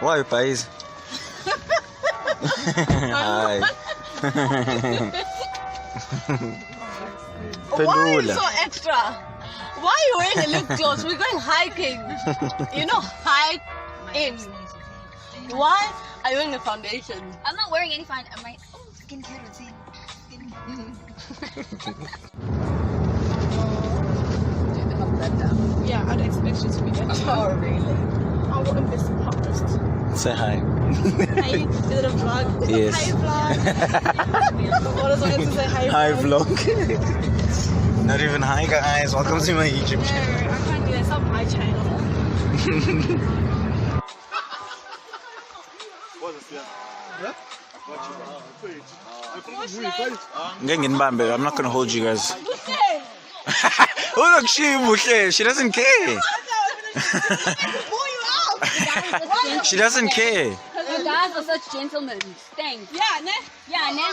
Why, guys? Hi. Why are you so extra? Why are you wearing a lip gloss? We're going hiking. You know, hiking. Why are you wearing a foundation? I'm not wearing any foundation. I'm like, oh, skincare routine. Yeah, I'd expect you to be there. Oh, really? I want this podcast. Say hi. Hi, is it a vlog? Yes. Hi, vlog. What does I have to say? Hi, vlog. Hi, vlog. Not even hi, guys. Welcome to my YouTube channel. I can't do that. It's not my channel. I'm not gonna hold you guys. Oh look, she doesn't care. She doesn't care. Because you guys are such gentlemen. Thanks. Yeah, ne? Yeah, ne?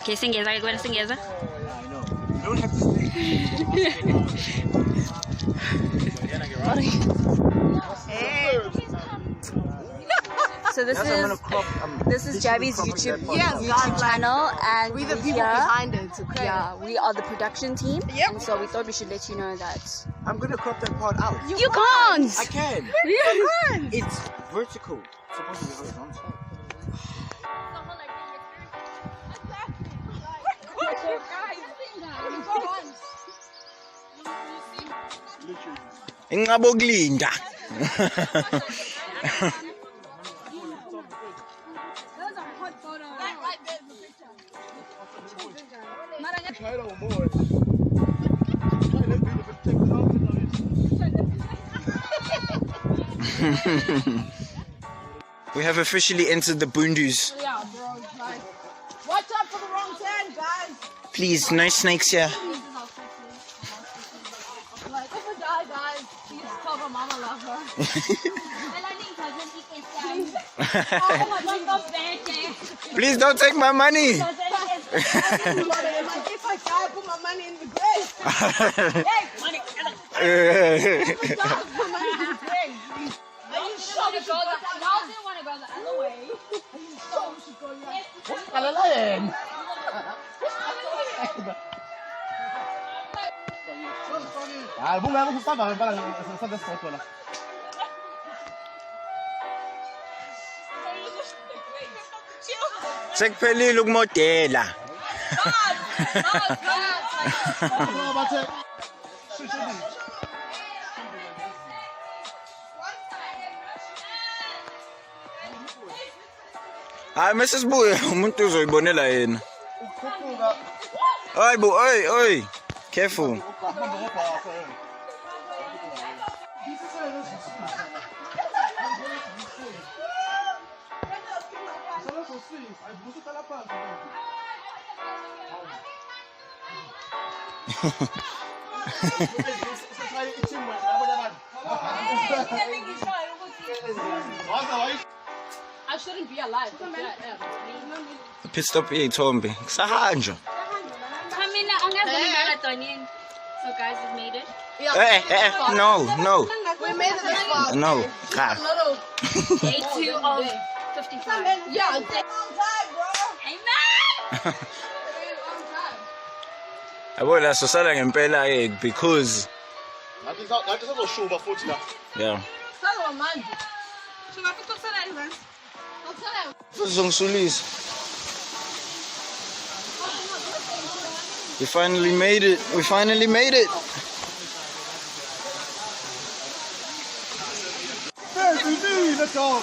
Okay, sing yes. Are you going to sing yes? I know. You don't have to So this is Javi's YouTube channel, and We're the people behind it, okay? Yeah, we are the production team. Yep. And so we thought we should let you know that I'm gonna crop that part out. you can't. I can. You can't. It's vertical. It's supposed to be horizontal. Ingaboglinda. We have officially entered the boondoos. Yeah, bro. Like, watch out for the wrong turn, guys. Please, no snakes here. Like, if I die, guys, please tell my mama love her. Please don't take my money. Like, if I die, put my money in the grave. Hey, money. Put my money in the grave. Are you sure we should go that? Y'all didn't want to go the other way. Are you sure we should go there? Sekuphelile ukumodela. Hayi Mrs. Buya, umuntu uzoyibonela yena. Oi bu, oi. Careful. I shouldn't be alive. Pit stop iy'thombe. Kusahanja. So guys, we've made it. No. We made it this far. No. Cha. Day 2 of 55. Yeah, it's a long time, bro. Amen! Yabo la sosala ngempela because yeah. Uzongisulisa. We finally made it. No.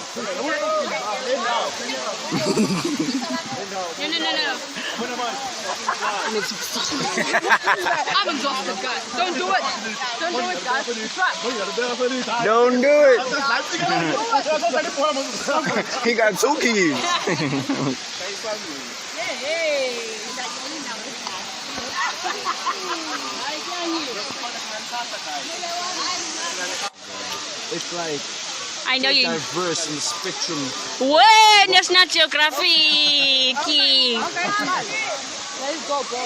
I'm exhausted, guys. Don't do it, guys. Try. Don't do it. He got 2 kids. It's like I know you. diverse in the spectrum. Whoa, National Geographic. Let's go, bro.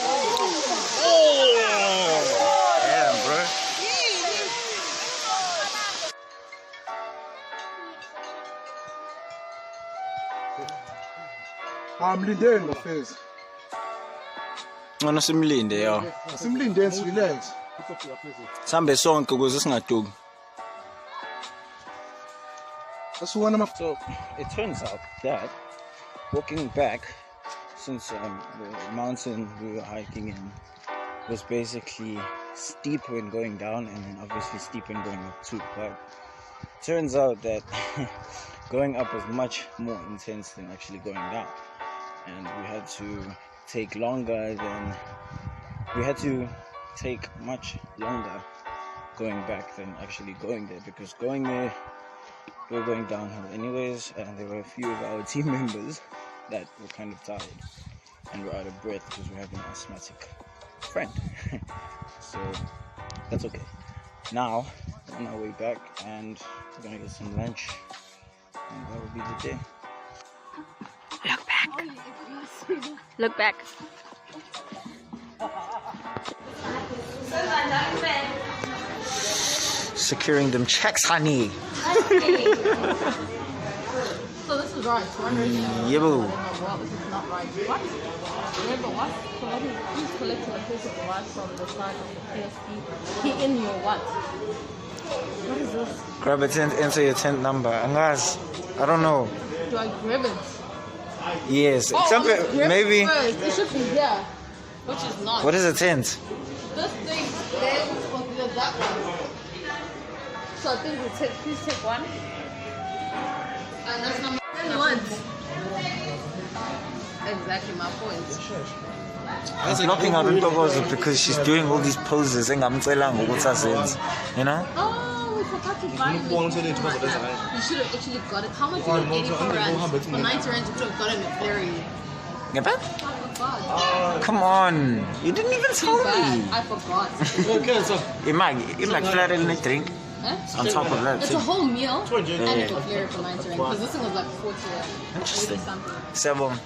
Damn, bro. Amlindeni bafezi. Ngona simlinde yo. Asimlindeni relax. Sambe sonke ukuze singaduki. Asiwana ama So it turns out that walking back, since the mountain we were hiking in was basically steep when going down and then obviously steep when going up too. But turns out that going up was much more intense than actually going down, and we had to take much longer going back than actually going there, because going there we were going downhill anyways, and there were a few of our team members that were kind of tired and were out of breath because we have an asthmatic friend. So that's okay. Now we're on our way back and we're gonna get some lunch, and that will be the day. Look back. Look back. Securing them checks, honey. So this is right. Yaboo. Well, this is not right. What? Remember what? So what he's collecting a piece of rice from the side of the PSP. He in your what? What is this? Grab a tent, enter your tent number. Angas, I don't know. Do I grab it? Yes, Oh, except grab maybe. it first. It should be here. Which is not. What is a tent? This thing there is considered that one. So I think please take one. And that's number one. Exactly my point. I'm blocking out Ntokozo because she's doing all these poses. You know? Oh, we forgot to buy it. You should have actually got it. How much did you get? 84 rand. For 90 rand, you should have got it in a ferry. Get back? I forgot. Come on, you didn't even tell me. I forgot. You might flat in the drink. Huh? On top of that, It's too. a whole meal and Yeah. it's a flare for 90 rand. Because this thing was like 40 rand. Interesting. 40 something. Seven.